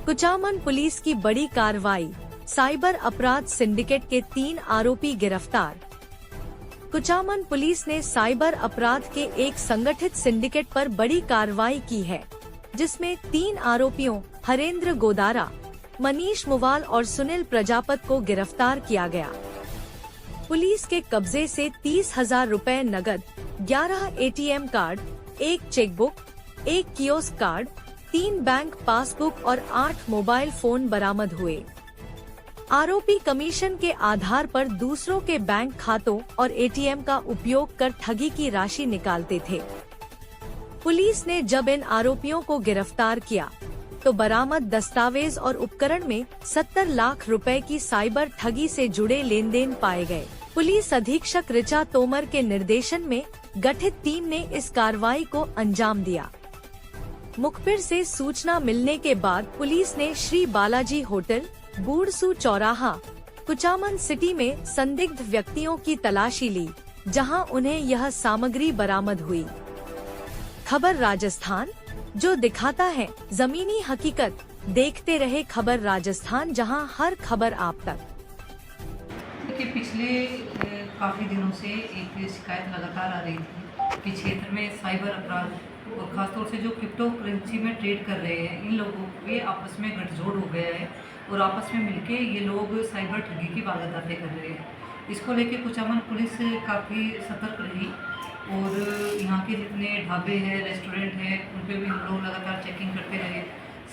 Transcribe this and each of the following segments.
Kuchaman police की बड़ी कार्रवाई, साइबर अपराध सिंडिकेट के 3 आरोपी गिरफ्तार। कुचामन पुलिस ने साइबर अपराध के एक संगठित सिंडिकेट पर बड़ी कार्रवाई की है, जिसमें 3 आरोपियों हरेंद्र गोदारा, मनीष मुवाल और सुनील प्रजापत को गिरफ्तार किया गया। पुलिस के कब्जे से 30,000 रुपए नगद, 11 ATM card, 1 chequebook, 1 kiosk card, 3 bank passbook और 8 मोबाइल फोन बरामद हुए। आरोपी कमीशन के आधार पर दूसरों के बैंक खातों और एटीएम का उपयोग कर ठगी की राशि निकालते थे। पुलिस ने जब इन आरोपियों को गिरफ्तार किया, तो बरामद दस्तावेज और उपकरण में 70 लाख रुपए की साइबर ठगी से जुड़े लेन-देन पाए गए। पुलिस अधीक्षक ऋचा तोमर के निर्देशन में गठित टीम ने इस कार्रवाई को अंजाम दिया। मुखबिर से सूचना मिलने के बाद पुलिस ने श्री बालाजी होटल, बूढ़सू चौराहा, कुचामन सिटी में संदिग्ध व्यक्तियों की तलाशी ली, जहां उन्हें यह सामग्री बरामद हुई। खबर राजस्थान, जो दिखाता है जमीनी हकीकत। देखते रहे खबर राजस्थान, जहां हर खबर आप तक। देखिए, पिछले काफ़ी दिनों से एक शिकायत लगातार आ रही थी कि क्षेत्र में साइबर अपराध और ख़ासतौर से जो क्रिप्टो करेंसी में ट्रेड कर रहे हैं, इन लोगों के आपस में गठजोड़ हो गया है और आपस में मिलके ये लोग साइबर ठगी की वारदातें कर रहे हैं। इसको लेके कुचामन पुलिस काफ़ी सतर्क रही और यहाँ के जितने ढाबे हैं, रेस्टोरेंट हैं, उन पर भी हम लोग लगातार चेकिंग करते रहे।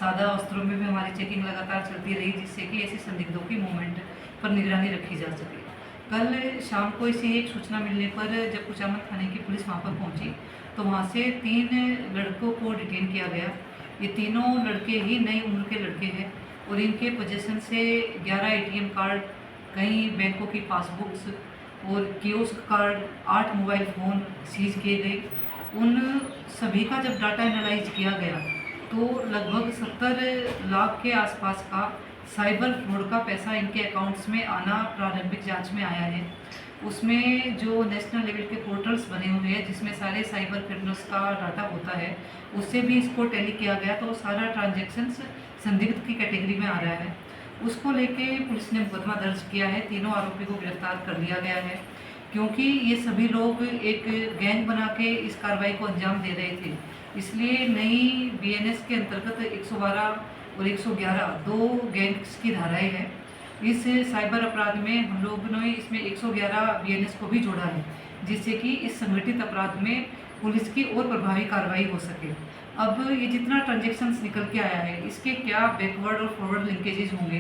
सादा वस्त्रों में भी हमारी चेकिंग लगातार चलती रही, जिससे कि ऐसे संदिग्धों की मूवमेंट पर निगरानी रखी जा सके। कल शाम को इसी एक सूचना मिलने पर जब कुचामन थाने की पुलिस वहाँ पर पहुँची, तो वहाँ से 3 लड़कों को डिटेन किया गया। ये तीनों लड़के ही नई उम्र के लड़के हैं और इनके पोजीशन से 11 एटीएम कार्ड, कई बैंकों की पासबुक्स और kiosk card, 8 mobile phone seize किए गए। उन सभी का जब डाटा एनालाइज किया गया, तो लगभग 70 लाख के आसपास का साइबर फ्रॉड का पैसा इनके अकाउंट्स में आना प्रारंभिक जांच में आया है। उसमें जो नेशनल लेवल के पोर्टल्स बने हुए हैं, जिसमें सारे साइबर क्रिमिनल्स का डाटा होता है, उससे भी इसको टैली किया गया, तो सारा ट्रांजैक्शंस संदिग्ध की कैटेगरी में आ रहा है। उसको लेके पुलिस ने मुकदमा दर्ज किया है। तीनों आरोपी को गिरफ्तार कर लिया गया है, क्योंकि ये सभी लोग एक गैंग बना के इस कार्रवाई को अंजाम दे रहे थे। इसलिए नई बीएनएस के अंतर्गत 112 और 111 2 गैंग्स की धाराएं हैं। इस साइबर अपराध में हम लोगों ने इसमें 111 बीएनएस को भी जोड़ा है, जिससे कि इस संगठित अपराध में पुलिस की और प्रभावी कार्रवाई हो सके। अब ये जितना ट्रांजैक्शंस निकल के आया है, इसके क्या बैकवर्ड और फॉरवर्ड लिंकेजेस होंगे,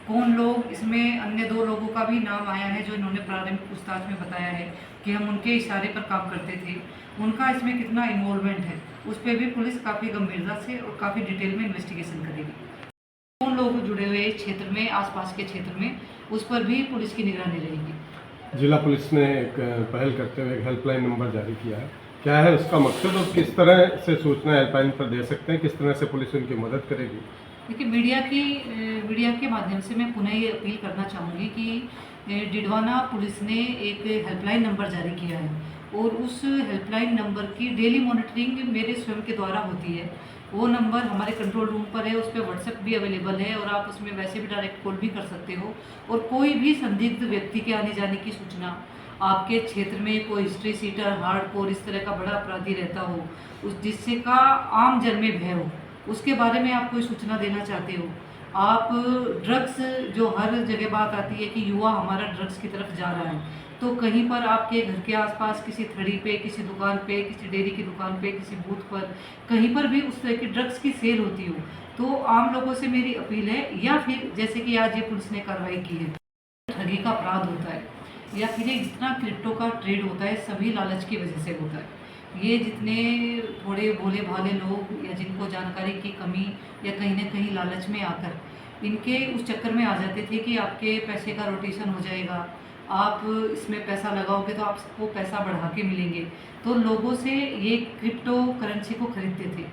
कौन लोग इसमें, अन्य 2 लोगों का भी नाम आया है जो इन्होंने प्रारंभिक पूछताछ में बताया है कि हम उनके इशारे पर काम करते थे, उनका इसमें कितना इन्वॉल्वमेंट है, उस पर भी पुलिस काफ़ी गंभीरता से और काफ़ी डिटेल में इन्वेस्टिगेशन करेगी। कौन लोग जुड़े हुए क्षेत्र में, आसपास के क्षेत्र में, उस पर भी पुलिस की निगरानी रहेगी। जिला पुलिस ने एक पहल करते हुए एक हेल्पलाइन नंबर जारी किया है। क्या है उसका मकसद और किस तरह से सूचना हेल्पलाइन पर दे सकते हैं, किस तरह से पुलिस उनकी मदद करेगी? देखिए, मीडिया के माध्यम से मैं पुनः ये अपील करना चाहूँगी कि डिडवाना पुलिस ने एक हेल्पलाइन नंबर जारी किया है और उस हेल्पलाइन नंबर की डेली मॉनिटरिंग मेरे स्वयं के द्वारा होती है। वो नंबर हमारे कंट्रोल रूम पर है, उस पर व्हाट्सएप भी अवेलेबल है और आप उसमें वैसे भी डायरेक्ट कॉल भी कर सकते हो। और कोई भी संदिग्ध व्यक्ति के आने जाने की सूचना, आपके क्षेत्र में कोई हिस्ट्री सीटर, हार्डकोर, इस तरह का बड़ा अपराधी रहता हो, उस जिससे का आम जन में भय हो, उसके बारे में आप कोई सूचना देना चाहते हो, आप ड्रग्स, जो हर जगह बात आती है कि युवा हमारा ड्रग्स की तरफ जा रहा है, तो कहीं पर आपके घर के आसपास किसी थड़ी पे, किसी दुकान पे, किसी डेयरी की दुकान पे, किसी बूथ पर, कहीं पर भी उस तरह की ड्रग्स की सेल होती हो, तो आम लोगों से मेरी अपील है, या फिर जैसे कि आज ये पुलिस ने कार्रवाई की है, ठगी का अपराध होता है या फिर ये जितना क्रिप्टो का ट्रेड होता है, सभी लालच की वजह से होता है। ये जितने थोड़े भोले भाले लोग या जिनको जानकारी की कमी या कहीं ना कहीं लालच में आकर इनके उस चक्कर में आ जाते थे कि आपके पैसे का रोटेशन हो जाएगा, आप इसमें पैसा लगाओगे तो आपको पैसा बढ़ा के मिलेंगे, तो लोगों से ये क्रिप्टो करेंसी को खरीदते थे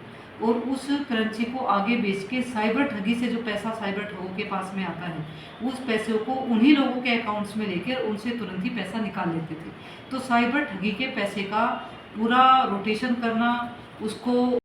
और उस करेंसी को आगे बेच के साइबर ठगी से जो पैसा साइबर ठगों के पास में आता है, उस पैसे को उन्हीं लोगों के अकाउंट्स में लेकर उनसे तुरंत ही पैसा निकाल लेते थे। तो साइबर ठगी के पैसे का पूरा रोटेशन करना, उसको